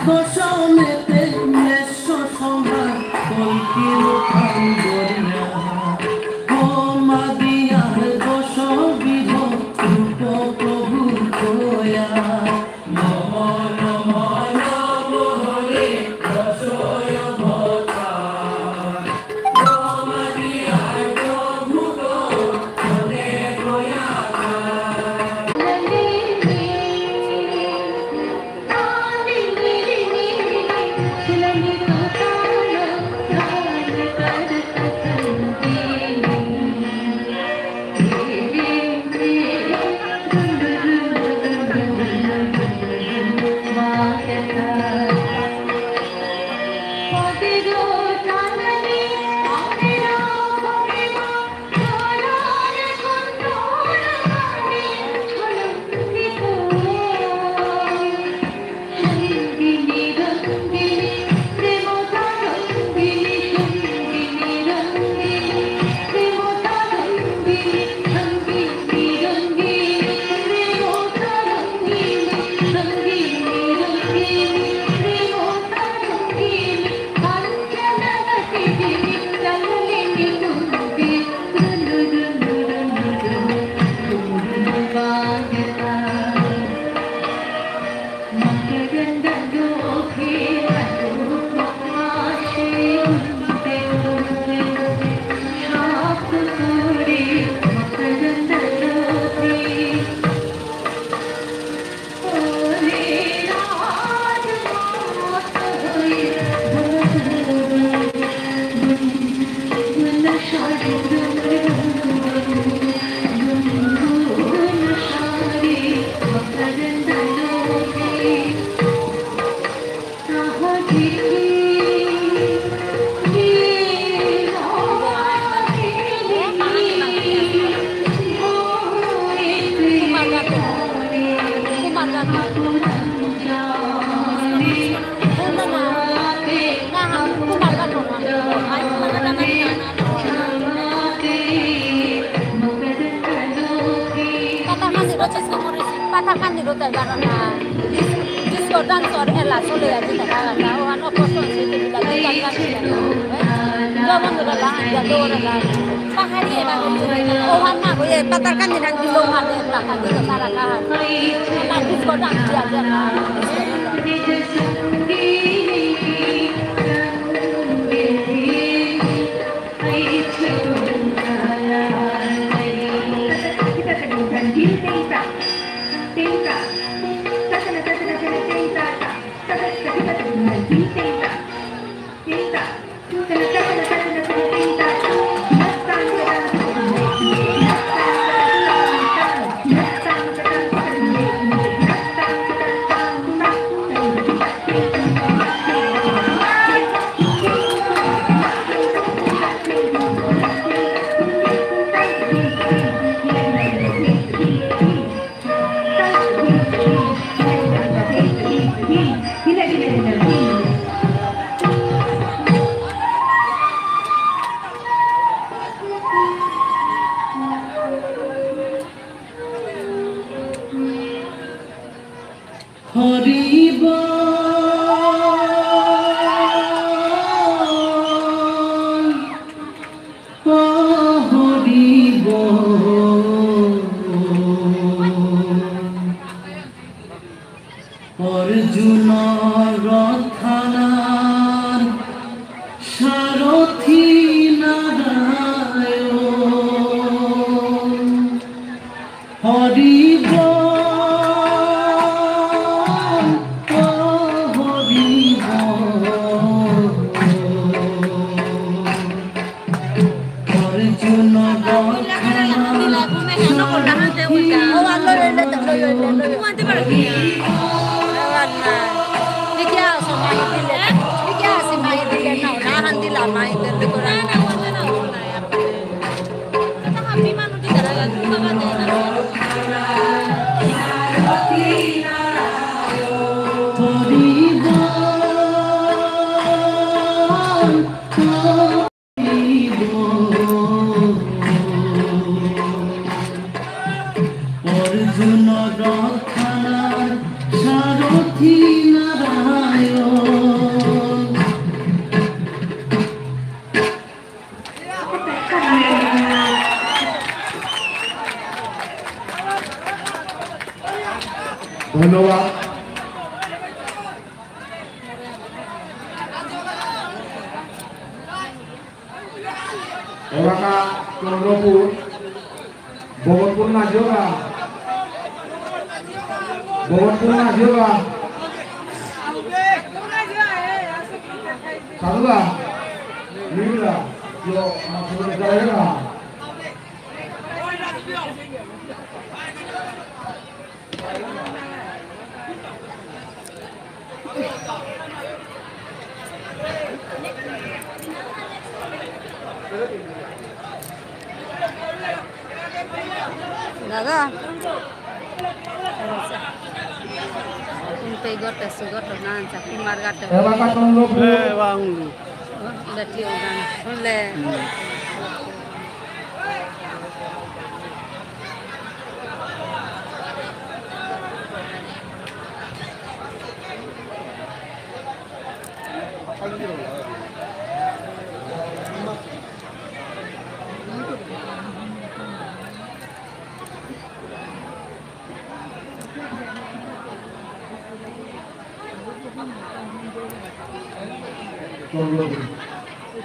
দশমেতে মেষ সভা কল্কির খান্দরিয়া ও মাদিয়ার দশ বিধ রূপ প্রভু কয়া নম নম নম হরে দশয় ভটা মাদিয়ার প্রভু হরে কয়া Patakan di roda karena disco dancer elah solo ya kita karena orang oposan itu bila kita kan jangan berlah jatuh lah pahari emang orang nak boleh patakan di nanti lohan patakan di kesalahan nah disco dancer aja Arjun রথানার সারথি নারায়ণ হরি অর্জুন রথানার সারথি নারায়ণ এলাকা চন্দ্রপুর ভগতপুর না yoga সাধুদা নিবিলা yo masuk ke daerah দাদা Kuntai gote sugoto nanca kumar gate. এলাকা Chandrapur Dati udan. Hule.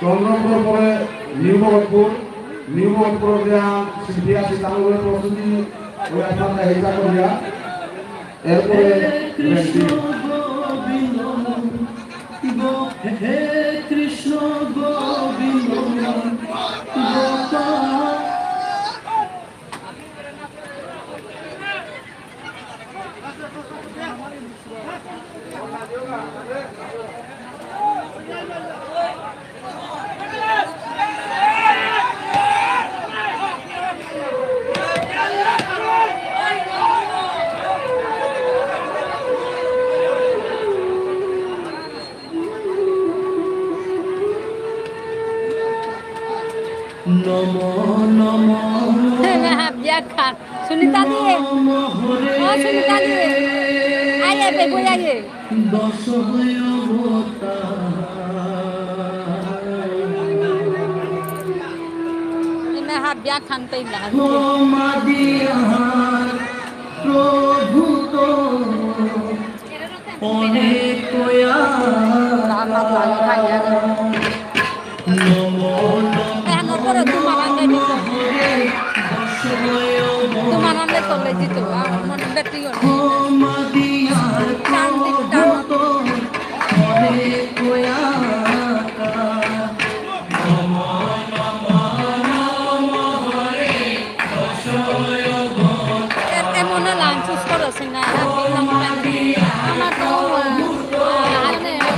Chandrapur পরে new Bhagatpur দিয়া sepia সিতামগুলো প্রস্তুতি ওই আপনারা হিসাব করিয়া এরপরে কৃষ্ণ গোবিন্দ হে কৃষ্ণ গোবিন্দ গোপাল নমো নমো Biarkan. Sunita dia. Oh Sunita dia. Ayah bego ayah. দশ Ini hab biarkan pe lah. প্রভু তো অনেক Selamat lagi kaya. Namo Ano poro tumaran dia. Tumaran dia tole jitu. Mon battery on. Emona lanchus koro singa. Amar to alne.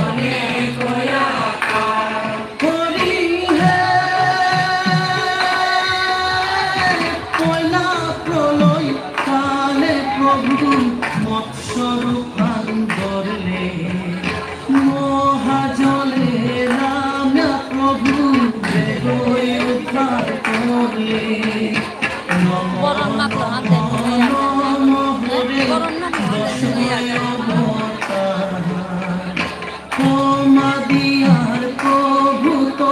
Corona to ande. Corona to ande. প্রভু তো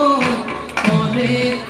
অনেক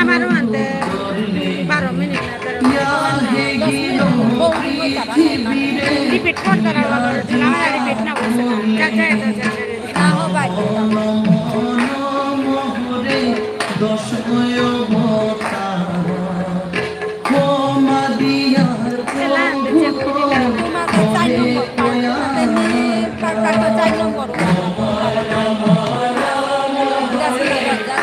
Amaro ante 12 minit na pero repeat korta na repeat na bose kaja na ho bhai দশ belum baru. Udah selesai.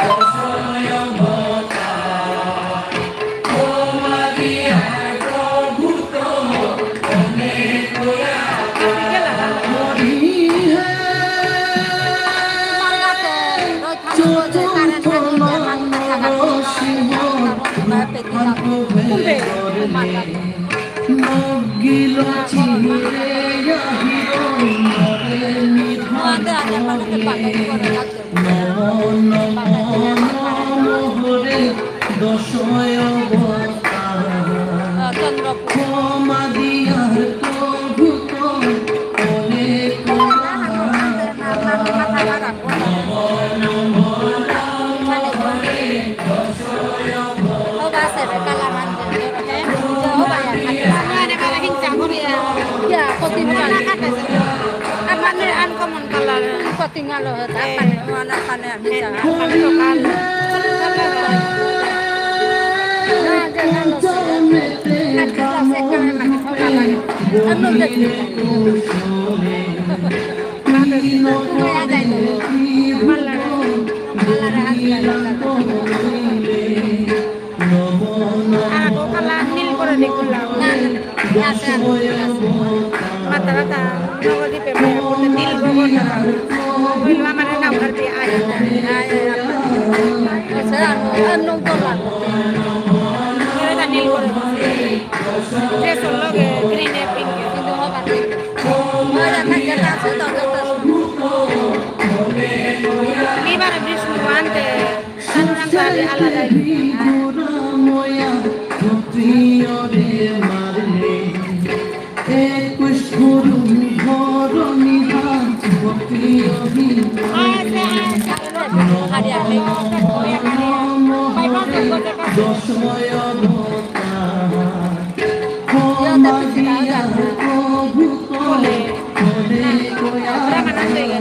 Tinggal loh, apa nih mana bisa kan? Boleh. Nah, berapa nanti?